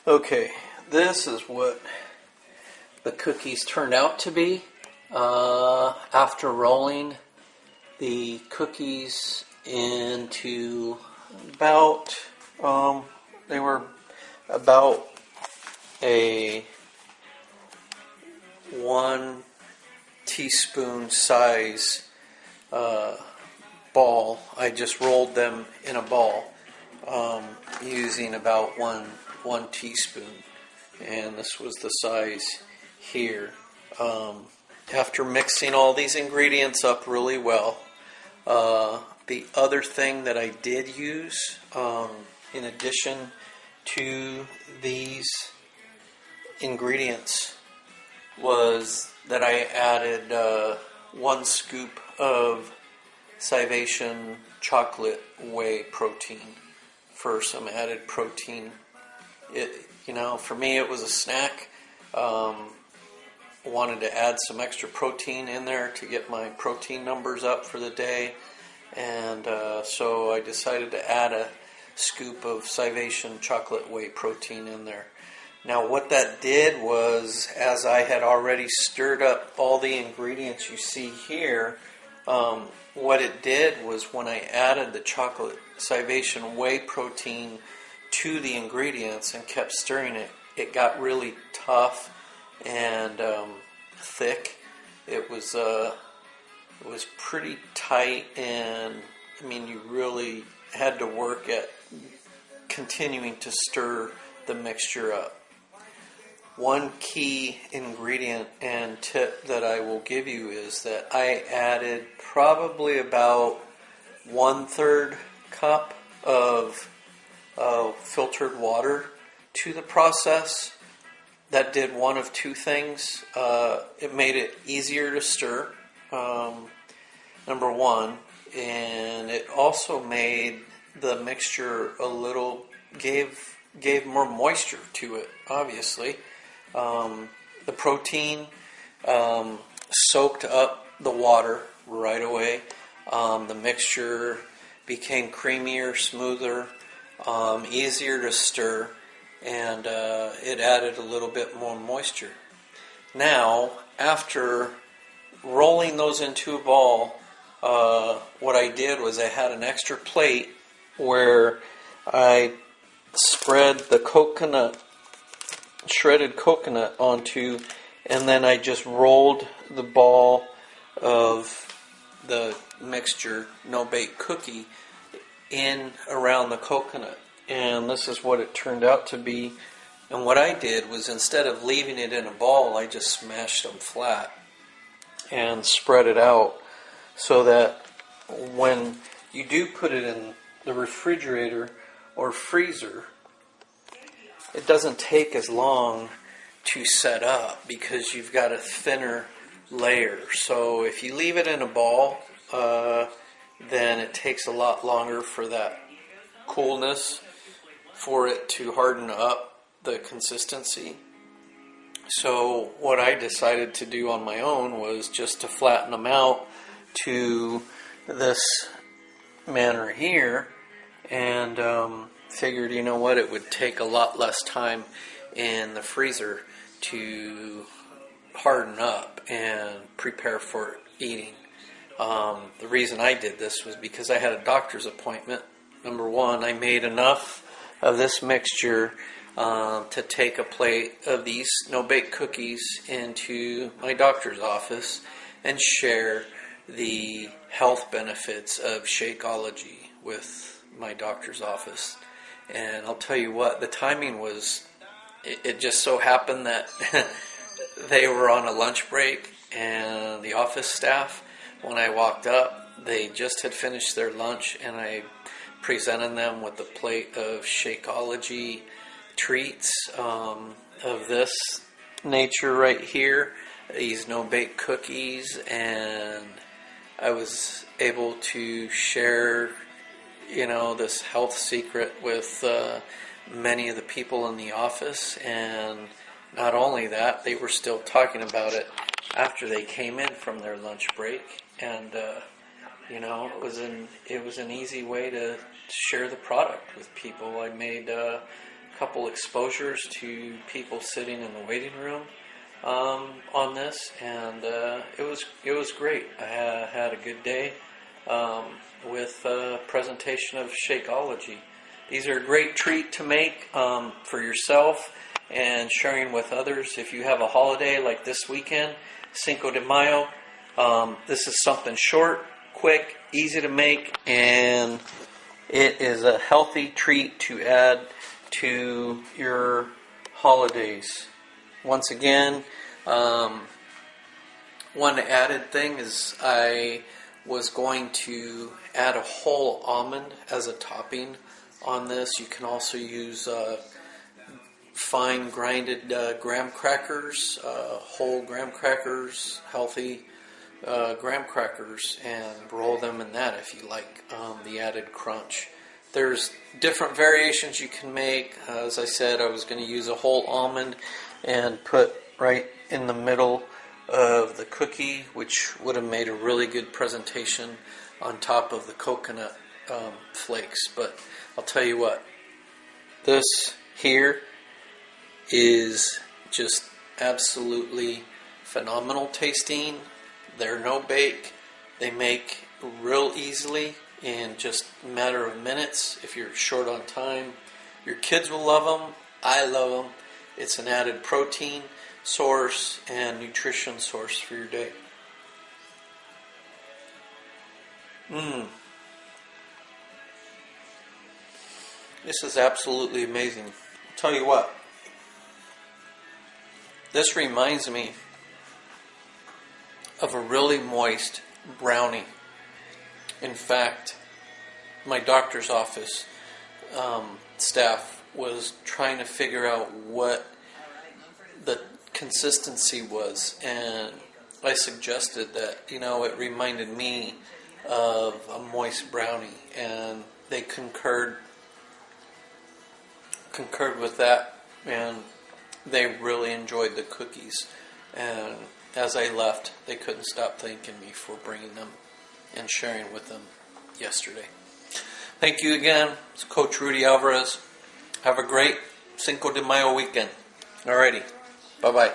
Okay, this is what the cookies turned out to be after rolling the cookies into about, they were about a 1 teaspoon size ball. I just rolled them in a ball using about one teaspoon, and this was the size here. After mixing all these ingredients up really well, the other thing that I did use in addition to these ingredients was that I added 1 scoop of Scivation chocolate whey protein for some added protein. For me it was a snack. Wanted to add some extra protein in there to get my protein numbers up for the day, and so I decided to add a scoop of Scivation chocolate whey protein in there. Now what that did was, as I had already stirred up all the ingredients you see here, what it did was when I added the chocolate Scivation whey protein to the ingredients and kept stirring it, it got really tough and thick. It was pretty tight, and you really had to work at continuing to stir the mixture up. One key ingredient and tip that I will give you is that I added probably about 1/3 cup of filtered water to the process. That did one of two things. It made it easier to stir, number one, and it also made the mixture gave more moisture to it, obviously. The protein soaked up the water right away. The mixture became creamier, smoother, easier to stir, and it added a little bit more moisture. Now, after rolling those into a ball, what I did was I had an extra plate where I spread the shredded coconut onto, and then I just rolled the ball of the mixture, no-bake cookie, in around the coconut. And this is what it turned out to be. And what I did was, instead of leaving it in a ball, I just smashed them flat and spread it out so that when you do put it in the refrigerator or freezer, it doesn't take as long to set up because you've got a thinner layer. So if you leave it in a ball, then it takes a lot longer for that coolness for it to harden up the consistency. So what I decided to do on my own was just to flatten them out to this manner here, and figured, it would take a lot less time in the freezer to harden up and prepare for eating. The reason I did this was because I had a doctor's appointment. Number one, I made enough of this mixture to take a plate of these no-bake cookies into my doctor's office and share the health benefits of Shakeology with my doctor's office. And I'll tell you what, the timing was, it just so happened that they were on a lunch break, and the office staff, when I walked up, they just had finished their lunch, and I presented them with a plate of Shakeology treats of this nature right here, these no-bake cookies, and I was able to share this health secret with many of the people in the office. And not only that, they were still talking about it after they came in from their lunch break. And it was an easy way to share the product with people. I made a couple exposures to people sitting in the waiting room on this, and it was great. I had a good day with a presentation of Shakeology. These are a great treat to make for yourself and sharing with others. If you have a holiday like this weekend, Cinco de Mayo, this is something short, quick, easy to make, and it is a healthy treat to add to your holidays. Once again, one added thing is I was going to add a whole almond as a topping on this. You can also use fine grinded graham crackers, whole graham crackers, healthy graham crackers, and roll them in that if you like the added crunch. There's different variations you can make. As I said, I was going to use a whole almond and put right in the middle of the cookie, which would have made a really good presentation on top of the coconut flakes. But I'll tell you what, this here is just absolutely phenomenal tasting. They're no bake. They make real easily in just a matter of minutes if you're short on time. Your kids will love them. I love them. It's an added protein source and nutrition source for your day. This is absolutely amazing. I'll tell you what, this reminds me of a really moist brownie. In fact, my doctor's office staff was trying to figure out what the consistency was, and I suggested that, it reminded me of a moist brownie, and they concurred with that, and they really enjoyed the cookies. And as I left, they couldn't stop thanking me for bringing them and sharing with them yesterday. Thank you again. It's Coach Rudy Alvarez. Have a great Cinco de Mayo weekend. Alrighty. Bye-bye.